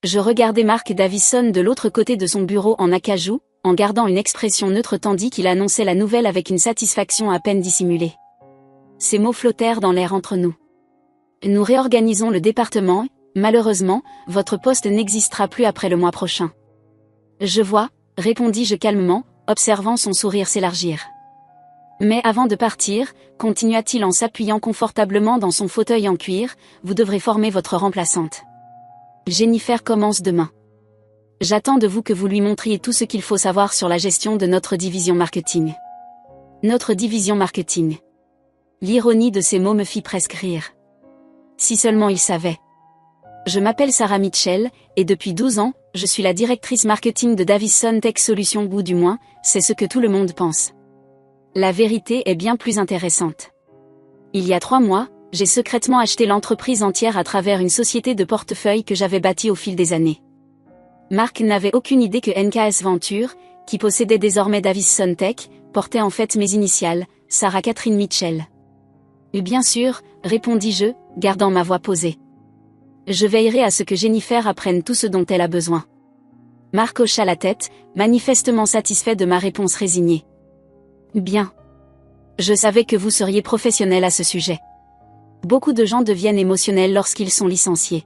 Je regardais Mark Davison de l'autre côté de son bureau en acajou, en gardant une expression neutre tandis qu'il annonçait la nouvelle avec une satisfaction à peine dissimulée. Ces mots flottèrent dans l'air entre nous. Nous réorganisons le département, malheureusement, votre poste n'existera plus après le mois prochain. Je vois, répondis-je calmement, observant son sourire s'élargir. Mais avant de partir, continua-t-il en s'appuyant confortablement dans son fauteuil en cuir, vous devrez former votre remplaçante. Jennifer commence demain. J'attends de vous que vous lui montriez tout ce qu'il faut savoir sur la gestion de notre division marketing. Notre division marketing. L'ironie de ces mots me fit presque rire. Si seulement il savait. Je m'appelle Sarah Mitchell, et depuis 12 ans, je suis la directrice marketing de Davison Tech Solutions ou du moins, c'est ce que tout le monde pense. La vérité est bien plus intéressante. Il y a 3 mois, j'ai secrètement acheté l'entreprise entière à travers une société de portefeuille que j'avais bâtie au fil des années. Mark n'avait aucune idée que NKS Venture, qui possédait désormais Davison Tech, portait en fait mes initiales, Sarah Catherine Mitchell. Bien sûr, répondis-je, gardant ma voix posée. Je veillerai à ce que Jennifer apprenne tout ce dont elle a besoin. Mark hocha la tête, manifestement satisfait de ma réponse résignée. Bien. Je savais que vous seriez professionnel à ce sujet. Beaucoup de gens deviennent émotionnels lorsqu'ils sont licenciés.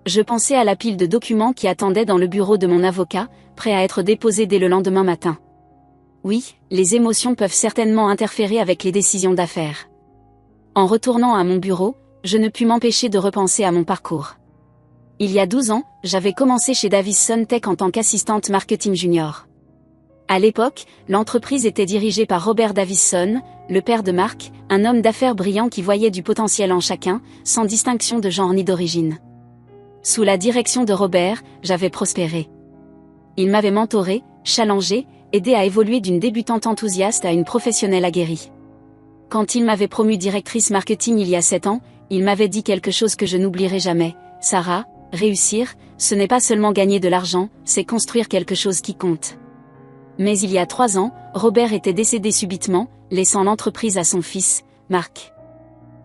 Je pensais à la pile de documents qui attendaient dans le bureau de mon avocat, prêts à être déposés dès le lendemain matin. Oui, les émotions peuvent certainement interférer avec les décisions d'affaires. En retournant à mon bureau, je ne pus m'empêcher de repenser à mon parcours. Il y a 12 ans, j'avais commencé chez Davison Tech en tant qu'assistante marketing junior. À l'époque, l'entreprise était dirigée par Robert Davison, le père de Mark, un homme d'affaires brillant qui voyait du potentiel en chacun, sans distinction de genre ni d'origine. Sous la direction de Robert, j'avais prospéré. Il m'avait mentoré, challengé, aidé à évoluer d'une débutante enthousiaste à une professionnelle aguerrie. Quand il m'avait promue directrice marketing il y a 7 ans, il m'avait dit quelque chose que je n'oublierai jamais. Sarah, réussir, ce n'est pas seulement gagner de l'argent, c'est construire quelque chose qui compte. Mais il y a 3 ans, Robert était décédé subitement, laissant l'entreprise à son fils, Mark.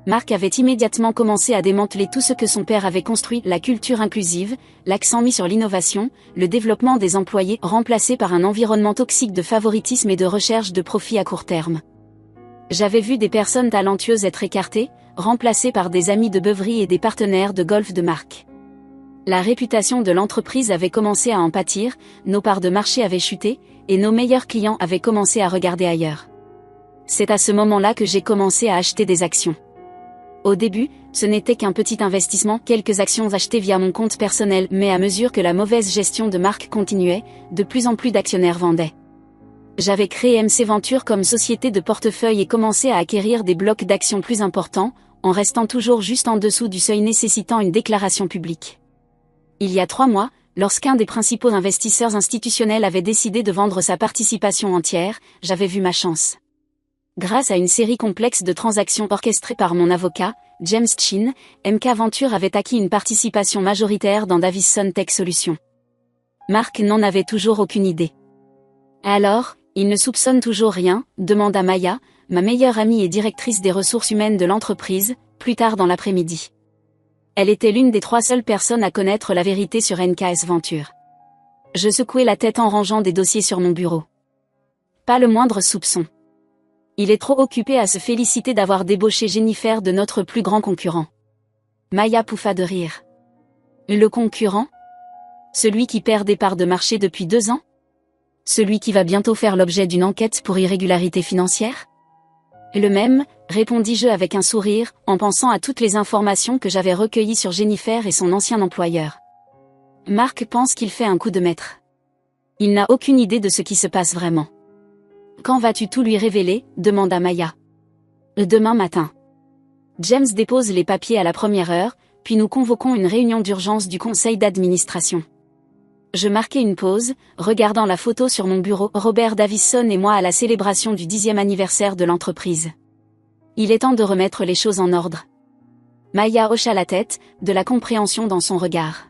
Mark avait immédiatement commencé à démanteler tout ce que son père avait construit, la culture inclusive, l'accent mis sur l'innovation, le développement des employés remplacé par un environnement toxique de favoritisme et de recherche de profit à court terme. J'avais vu des personnes talentueuses être écartées, remplacées par des amis de beuverie et des partenaires de golf de Mark. La réputation de l'entreprise avait commencé à en pâtir, nos parts de marché avaient chuté, et nos meilleurs clients avaient commencé à regarder ailleurs. C'est à ce moment-là que j'ai commencé à acheter des actions. Au début, ce n'était qu'un petit investissement, quelques actions achetées via mon compte personnel, mais à mesure que la mauvaise gestion de Mark continuait, de plus en plus d'actionnaires vendaient. J'avais créé MC Venture comme société de portefeuille et commencé à acquérir des blocs d'actions plus importants, en restant toujours juste en dessous du seuil nécessitant une déclaration publique. Il y a 3 mois, lorsqu'un des principaux investisseurs institutionnels avait décidé de vendre sa participation entière, j'avais vu ma chance. Grâce à une série complexe de transactions orchestrées par mon avocat, James Chin, MK Venture avait acquis une participation majoritaire dans Davison Tech Solutions. Mark n'en avait toujours aucune idée. Alors, il ne soupçonne toujours rien, demanda Maya, ma meilleure amie et directrice des ressources humaines de l'entreprise, plus tard dans l'après-midi. Elle était l'une des 3 seules personnes à connaître la vérité sur NKS Venture. Je secouai la tête en rangeant des dossiers sur mon bureau. Pas le moindre soupçon. Il est trop occupé à se féliciter d'avoir débauché Jennifer de notre plus grand concurrent. Maya pouffa de rire. Le concurrent ? Celui qui perd des parts de marché depuis 2 ans ? Celui qui va bientôt faire l'objet d'une enquête pour irrégularité financière ? Le même, répondis-je avec un sourire, en pensant à toutes les informations que j'avais recueillies sur Jennifer et son ancien employeur. Mark pense qu'il fait un coup de maître. Il n'a aucune idée de ce qui se passe vraiment. Quand vas-tu tout lui révéler ? Demanda Maya. Demain matin. James dépose les papiers à la première heure, puis nous convoquons une réunion d'urgence du conseil d'administration. Je marquai une pause, regardant la photo sur mon bureau, Robert Davison et moi à la célébration du 10e anniversaire de l'entreprise. Il est temps de remettre les choses en ordre. Maya hocha la tête, de la compréhension dans son regard.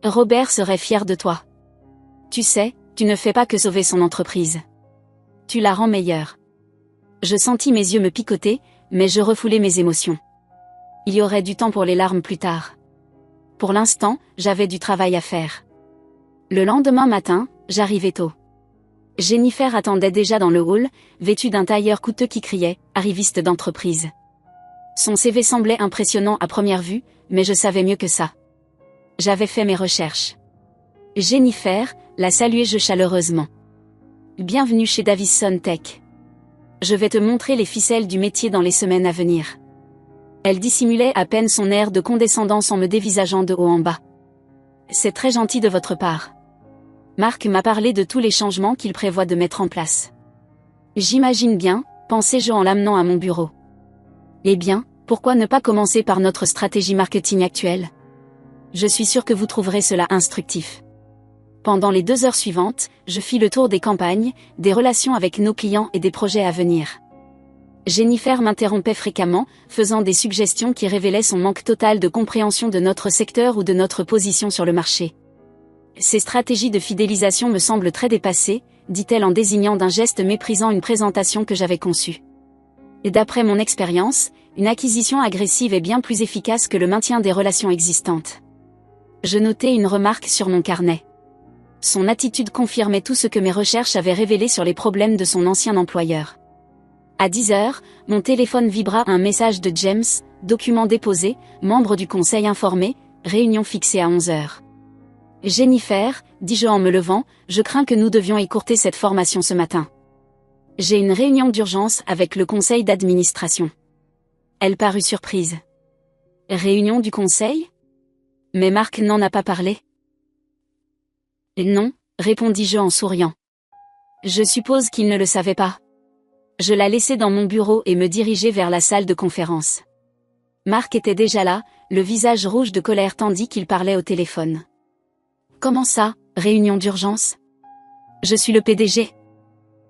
Robert serait fier de toi. Tu sais, tu ne fais pas que sauver son entreprise. Tu la rends meilleure. Je sentis mes yeux me picoter, mais je refoulai mes émotions. Il y aurait du temps pour les larmes plus tard. Pour l'instant, j'avais du travail à faire. Le lendemain matin, j'arrivais tôt. Jennifer attendait déjà dans le hall, vêtue d'un tailleur coûteux qui criait « arriviste d'entreprise ». Son CV semblait impressionnant à première vue, mais je savais mieux que ça. J'avais fait mes recherches. Jennifer la saluai-je chaleureusement. « Bienvenue chez Davison Tech. Je vais te montrer les ficelles du métier dans les semaines à venir. » Elle dissimulait à peine son air de condescendance en me dévisageant de haut en bas. « C'est très gentil de votre part. Marc m'a parlé de tous les changements qu'il prévoit de mettre en place. » J'imagine bien, pensai-je en l'amenant à mon bureau. Eh bien, pourquoi ne pas commencer par notre stratégie marketing actuelle? Je suis sûr que vous trouverez cela instructif. Pendant les 2 heures suivantes, je fis le tour des campagnes, des relations avec nos clients et des projets à venir. Jennifer m'interrompait fréquemment, faisant des suggestions qui révélaient son manque total de compréhension de notre secteur ou de notre position sur le marché. Ces stratégies de fidélisation me semblent très dépassées, dit-elle en désignant d'un geste méprisant une présentation que j'avais conçue. Et d'après mon expérience, une acquisition agressive est bien plus efficace que le maintien des relations existantes. Je notai une remarque sur mon carnet. Son attitude confirmait tout ce que mes recherches avaient révélé sur les problèmes de son ancien employeur. À 10 heures, mon téléphone vibra un message de James, document déposé, membre du conseil informé, réunion fixée à 11 heures. Jennifer, dis-je en me levant, je crains que nous devions écourter cette formation ce matin. J'ai une réunion d'urgence avec le conseil d'administration. Elle parut surprise. Réunion du conseil? Mais Marc n'en a pas parlé. Non, répondis-je en souriant. Je suppose qu'il ne le savait pas. Je la laissai dans mon bureau et me dirigeai vers la salle de conférence. Marc était déjà là, le visage rouge de colère tandis qu'il parlait au téléphone. Comment ça, réunion d'urgence? Je suis le PDG.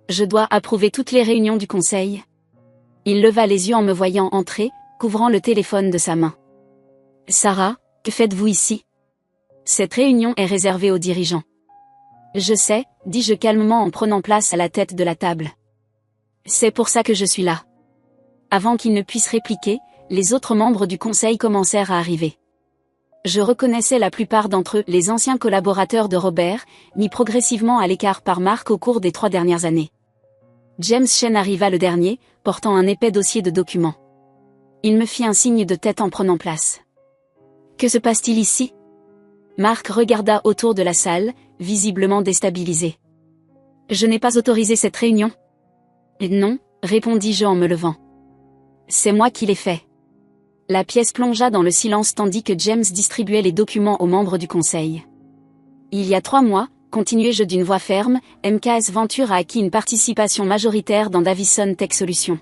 Je dois approuver toutes les réunions du conseil. Il leva les yeux en me voyant entrer, couvrant le téléphone de sa main. Sarah, que faites-vous ici? Cette réunion est réservée aux dirigeants. Je sais, dis-je calmement en prenant place à la tête de la table. C'est pour ça que je suis là. Avant qu'il ne puisse répliquer, les autres membres du conseil commencèrent à arriver. Je reconnaissais la plupart d'entre eux, les anciens collaborateurs de Robert, mis progressivement à l'écart par Marc au cours des 3 dernières années. James Chen arriva le dernier, portant un épais dossier de documents. Il me fit un signe de tête en prenant place. Que se passe-t-il ici? Marc regarda autour de la salle, visiblement déstabilisé. Je n'ai pas autorisé cette réunion. Non, répondis-je en me levant. C'est moi qui l'ai fait. La pièce plongea dans le silence tandis que James distribuait les documents aux membres du conseil. Il y a 3 mois, continuai-je d'une voix ferme, MKS Venture a acquis une participation majoritaire dans Davison Tech Solutions.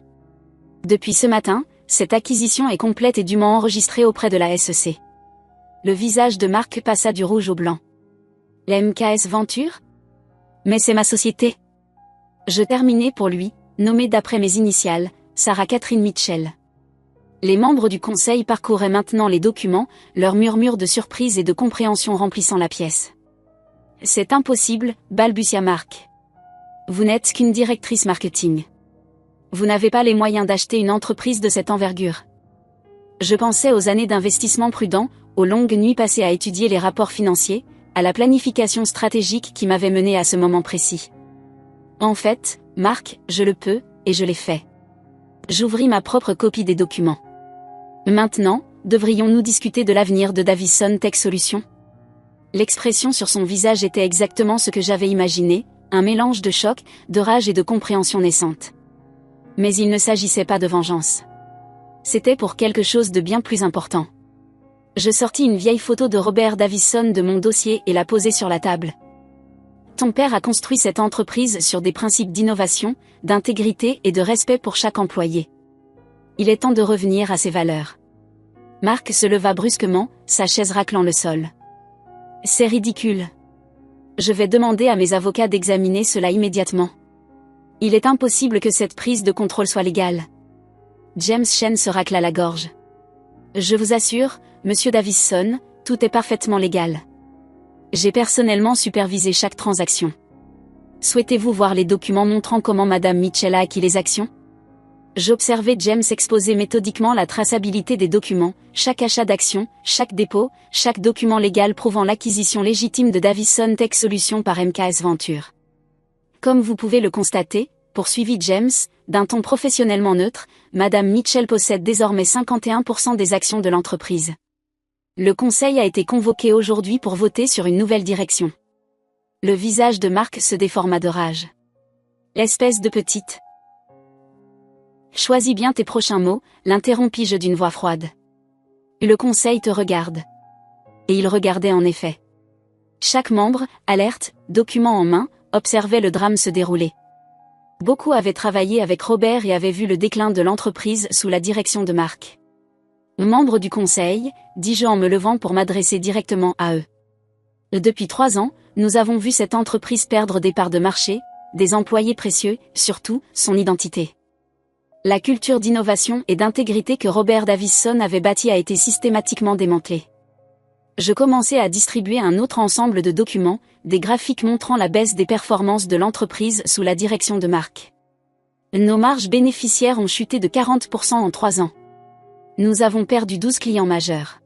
Depuis ce matin, cette acquisition est complète et dûment enregistrée auprès de la SEC. Le visage de Marc passa du rouge au blanc. La MKS Venture? Mais c'est ma société. Je terminai pour lui, nommé d'après mes initiales, Sarah Catherine Mitchell. Les membres du conseil parcouraient maintenant les documents, leurs murmures de surprise et de compréhension remplissant la pièce. C'est impossible, balbutia Marc. Vous n'êtes qu'une directrice marketing. Vous n'avez pas les moyens d'acheter une entreprise de cette envergure. Je pensais aux années d'investissement prudent, aux longues nuits passées à étudier les rapports financiers, à la planification stratégique qui m'avait mené à ce moment précis. En fait, Marc, je le peux, et je l'ai fait. J'ouvris ma propre copie des documents. Maintenant, devrions-nous discuter de l'avenir de Davison Tech Solutions? L'expression sur son visage était exactement ce que j'avais imaginé, un mélange de choc, de rage et de compréhension naissante. Mais il ne s'agissait pas de vengeance. C'était pour quelque chose de bien plus important. Je sortis une vieille photo de Robert Davison de mon dossier et la posai sur la table. Ton père a construit cette entreprise sur des principes d'innovation, d'intégrité et de respect pour chaque employé. Il est temps de revenir à ces valeurs. Marc se leva brusquement, sa chaise raclant le sol. C'est ridicule. Je vais demander à mes avocats d'examiner cela immédiatement. Il est impossible que cette prise de contrôle soit légale. James Chen se racla la gorge. Je vous assure, monsieur Davison, tout est parfaitement légal. J'ai personnellement supervisé chaque transaction. Souhaitez-vous voir les documents montrant comment Madame Mitchell a acquis les actions? J'observais James exposer méthodiquement la traçabilité des documents, chaque achat d'action, chaque dépôt, chaque document légal prouvant l'acquisition légitime de Davison Tech Solutions par MKS Venture. Comme vous pouvez le constater, poursuivit James, d'un ton professionnellement neutre, Madame Mitchell possède désormais 51% des actions de l'entreprise. Le conseil a été convoqué aujourd'hui pour voter sur une nouvelle direction. Le visage de Mark se déforma de rage. Espèce de petite. Choisis bien tes prochains mots, l'interrompis-je d'une voix froide. Le conseil te regarde. Et il regardait en effet. Chaque membre, alerte, document en main, observait le drame se dérouler. Beaucoup avaient travaillé avec Robert et avaient vu le déclin de l'entreprise sous la direction de Mark. Membre du conseil, dis-je en me levant pour m'adresser directement à eux. Depuis 3 ans, nous avons vu cette entreprise perdre des parts de marché, des employés précieux, surtout, son identité. La culture d'innovation et d'intégrité que Robert Davison avait bâtie a été systématiquement démantelée. Je commençais à distribuer un autre ensemble de documents, des graphiques montrant la baisse des performances de l'entreprise sous la direction de Mark. Nos marges bénéficiaires ont chuté de 40% en 3 ans. Nous avons perdu 12 clients majeurs.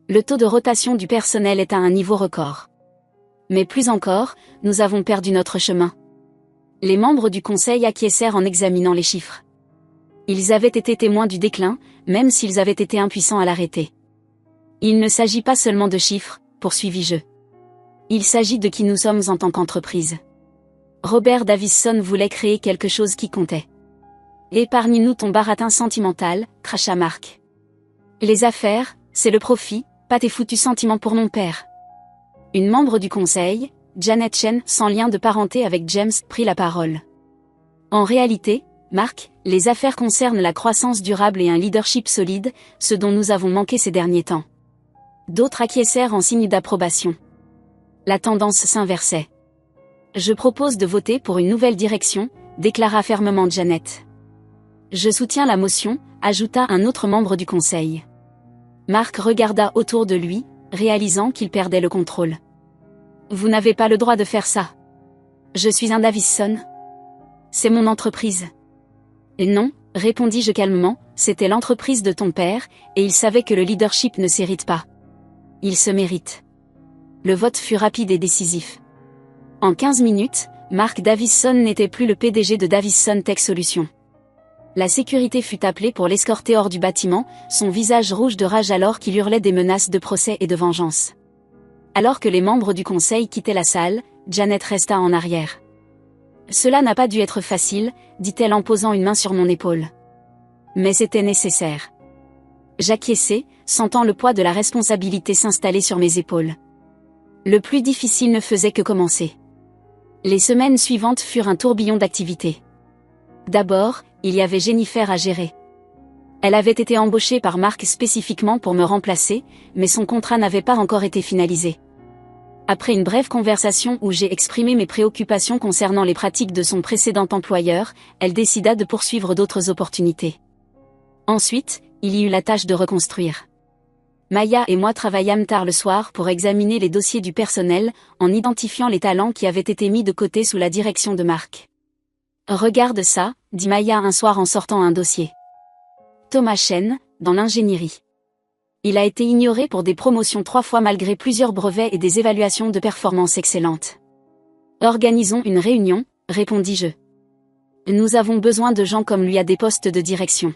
Le taux de rotation du personnel est à un niveau record. Mais plus encore, nous avons perdu notre chemin. Les membres du conseil acquiescèrent en examinant les chiffres. Ils avaient été témoins du déclin, même s'ils avaient été impuissants à l'arrêter. Il ne s'agit pas seulement de chiffres, poursuivis-je. Il s'agit de qui nous sommes en tant qu'entreprise. Robert Davison voulait créer quelque chose qui comptait. Épargne-nous ton baratin sentimental, cracha Mark. Les affaires, c'est le profit, pas tes foutus sentiments pour mon père. Une membre du conseil, Janet Chen, sans lien de parenté avec James, prit la parole. En réalité, Mark, les affaires concernent la croissance durable et un leadership solide, ce dont nous avons manqué ces derniers temps. D'autres acquiescèrent en signe d'approbation. La tendance s'inversait. Je propose de voter pour une nouvelle direction, déclara fermement Janet. Je soutiens la motion, ajouta un autre membre du conseil. Mark regarda autour de lui, réalisant qu'il perdait le contrôle. Vous n'avez pas le droit de faire ça. Je suis un Davison. C'est mon entreprise. Et non, répondis-je calmement, c'était l'entreprise de ton père, et il savait que le leadership ne s'hérite pas. Il se mérite. Le vote fut rapide et décisif. En 15 minutes, Mark Davison n'était plus le PDG de Davison Tech Solutions. La sécurité fut appelée pour l'escorter hors du bâtiment, son visage rouge de rage alors qu'il hurlait des menaces de procès et de vengeance. Alors que les membres du conseil quittaient la salle, Janet resta en arrière. Cela n'a pas dû être facile, dit-elle en posant une main sur mon épaule. Mais c'était nécessaire. J'acquiesçai, sentant le poids de la responsabilité s'installer sur mes épaules. Le plus difficile ne faisait que commencer. Les semaines suivantes furent un tourbillon d'activités. D'abord, il y avait Jennifer à gérer. Elle avait été embauchée par Mark spécifiquement pour me remplacer, mais son contrat n'avait pas encore été finalisé. Après une brève conversation où j'ai exprimé mes préoccupations concernant les pratiques de son précédent employeur, elle décida de poursuivre d'autres opportunités. Ensuite, il y eut la tâche de reconstruire. Maya et moi travaillâmes tard le soir pour examiner les dossiers du personnel, en identifiant les talents qui avaient été mis de côté sous la direction de Mark. « Regarde ça », dit Maya un soir en sortant un dossier. Thomas Chen, dans l'ingénierie. Il a été ignoré pour des promotions 3 fois malgré plusieurs brevets et des évaluations de performance excellentes. Organisons une réunion, répondis-je. Nous avons besoin de gens comme lui à des postes de direction.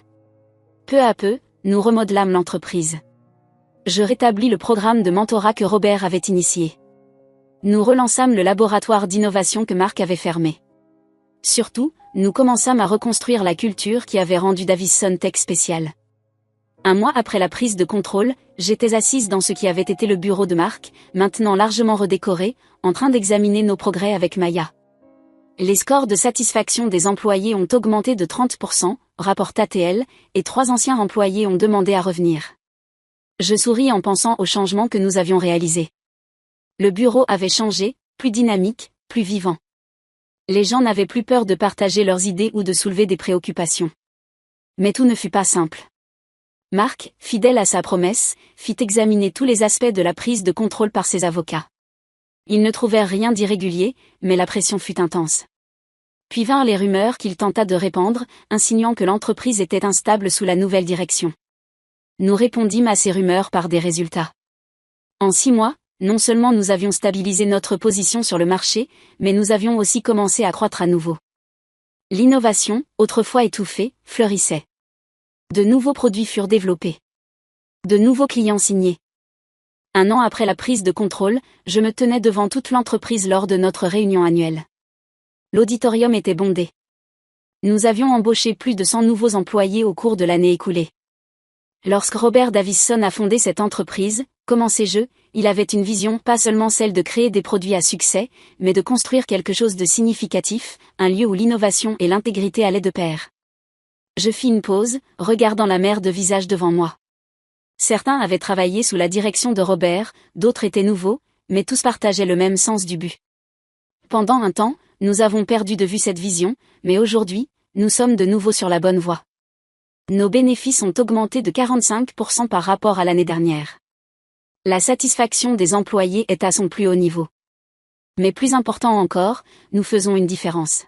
Peu à peu, nous remodelâmes l'entreprise. Je rétablis le programme de mentorat que Robert avait initié. Nous relançâmes le laboratoire d'innovation que Mark avait fermé. Surtout, nous commençâmes à reconstruire la culture qui avait rendu Davison Tech spécial. Un mois après la prise de contrôle, j'étais assise dans ce qui avait été le bureau de Mark, maintenant largement redécoré, en train d'examiner nos progrès avec Maya. Les scores de satisfaction des employés ont augmenté de 30%, rapporta-t-elle, et 3 anciens employés ont demandé à revenir. Je souris en pensant aux changements que nous avions réalisés. Le bureau avait changé, plus dynamique, plus vivant. Les gens n'avaient plus peur de partager leurs idées ou de soulever des préoccupations. Mais tout ne fut pas simple. Mark, fidèle à sa promesse, fit examiner tous les aspects de la prise de contrôle par ses avocats. Ils ne trouvèrent rien d'irrégulier, mais la pression fut intense. Puis vinrent les rumeurs qu'il tenta de répandre, insinuant que l'entreprise était instable sous la nouvelle direction. Nous répondîmes à ces rumeurs par des résultats. En 6 mois, non seulement nous avions stabilisé notre position sur le marché, mais nous avions aussi commencé à croître à nouveau. L'innovation, autrefois étouffée, fleurissait. De nouveaux produits furent développés. De nouveaux clients signés. 1 an après la prise de contrôle, je me tenais devant toute l'entreprise lors de notre réunion annuelle. L'auditorium était bondé. Nous avions embauché plus de 100 nouveaux employés au cours de l'année écoulée. Lorsque Robert Davisson a fondé cette entreprise, commençai-je, il avait une vision, pas seulement celle de créer des produits à succès, mais de construire quelque chose de significatif, un lieu où l'innovation et l'intégrité allaient de pair. Je fis une pause, regardant la mer de visages devant moi. Certains avaient travaillé sous la direction de Robert, d'autres étaient nouveaux, mais tous partageaient le même sens du but. Pendant un temps, nous avons perdu de vue cette vision, mais aujourd'hui, nous sommes de nouveau sur la bonne voie. Nos bénéfices ont augmenté de 45% par rapport à l'année dernière. La satisfaction des employés est à son plus haut niveau. Mais plus important encore, nous faisons une différence.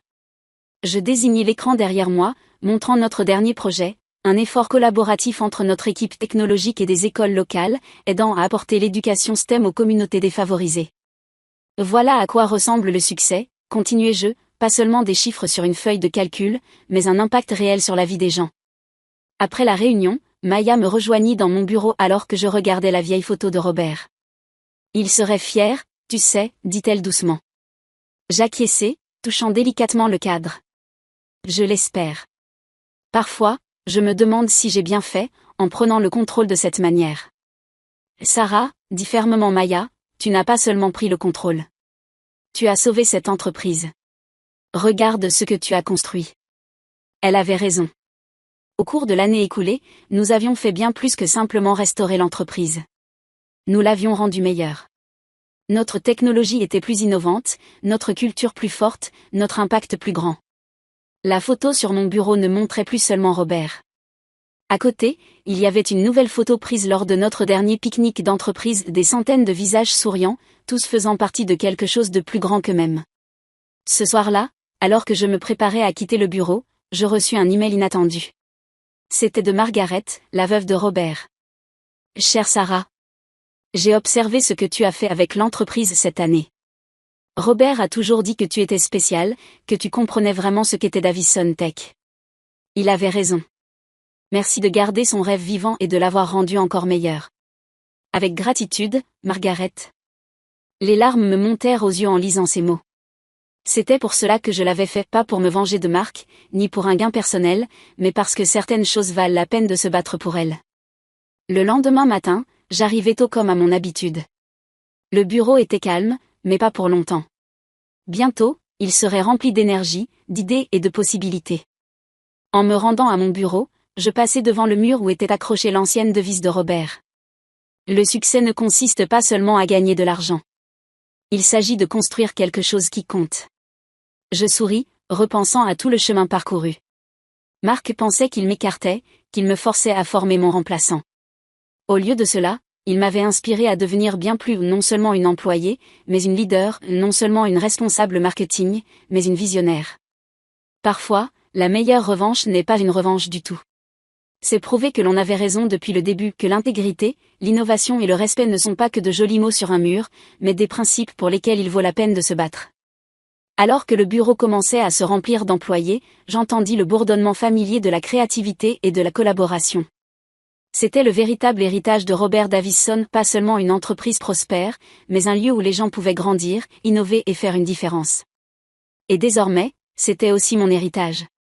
Je désignais l'écran derrière moi, montrant notre dernier projet, un effort collaboratif entre notre équipe technologique et des écoles locales, aidant à apporter l'éducation STEM aux communautés défavorisées. Voilà à quoi ressemble le succès, continuai-je, pas seulement des chiffres sur une feuille de calcul, mais un impact réel sur la vie des gens. Après la réunion, Maya me rejoignit dans mon bureau alors que je regardais la vieille photo de Robert. Il serait fier, tu sais, dit-elle doucement. J'acquiesçai, touchant délicatement le cadre. Je l'espère. Parfois, je me demande si j'ai bien fait, en prenant le contrôle de cette manière. Sarah, dit fermement Maya, tu n'as pas seulement pris le contrôle. Tu as sauvé cette entreprise. Regarde ce que tu as construit. Elle avait raison. Au cours de l'année écoulée, nous avions fait bien plus que simplement restaurer l'entreprise. Nous l'avions rendue meilleure. Notre technologie était plus innovante, notre culture plus forte, notre impact plus grand. La photo sur mon bureau ne montrait plus seulement Robert. À côté, il y avait une nouvelle photo prise lors de notre dernier pique-nique d'entreprise, des centaines de visages souriants, tous faisant partie de quelque chose de plus grand qu'eux-mêmes. Ce soir-là, alors que je me préparais à quitter le bureau, je reçus un email inattendu. C'était de Margaret, la veuve de Robert. Chère Sarah, j'ai observé ce que tu as fait avec l'entreprise cette année. Robert a toujours dit que tu étais spécial, que tu comprenais vraiment ce qu'était Davisson Tech. Il avait raison. Merci de garder son rêve vivant et de l'avoir rendu encore meilleur. Avec gratitude, Margaret. Les larmes me montèrent aux yeux en lisant ces mots. C'était pour cela que je l'avais fait, pas pour me venger de Marc, ni pour un gain personnel, mais parce que certaines choses valent la peine de se battre pour elles. Le lendemain matin, j'arrivai tôt comme à mon habitude. Le bureau était calme, mais pas pour longtemps. Bientôt, il serait rempli d'énergie, d'idées et de possibilités. En me rendant à mon bureau, je passai devant le mur où était accrochée l'ancienne devise de Robert. Le succès ne consiste pas seulement à gagner de l'argent. Il s'agit de construire quelque chose qui compte. Je souris, repensant à tout le chemin parcouru. Marc pensait qu'il m'écartait, qu'il me forçait à former mon remplaçant. Au lieu de cela, il m'avait inspiré à devenir bien plus non seulement une employée, mais une leader, non seulement une responsable marketing, mais une visionnaire. Parfois, la meilleure revanche n'est pas une revanche du tout. C'est prouver que l'on avait raison depuis le début, que l'intégrité, l'innovation et le respect ne sont pas que de jolis mots sur un mur, mais des principes pour lesquels il vaut la peine de se battre. Alors que le bureau commençait à se remplir d'employés, j'entendis le bourdonnement familier de la créativité et de la collaboration. C'était le véritable héritage de Robert Davisson, pas seulement une entreprise prospère, mais un lieu où les gens pouvaient grandir, innover et faire une différence. Et désormais, c'était aussi mon héritage.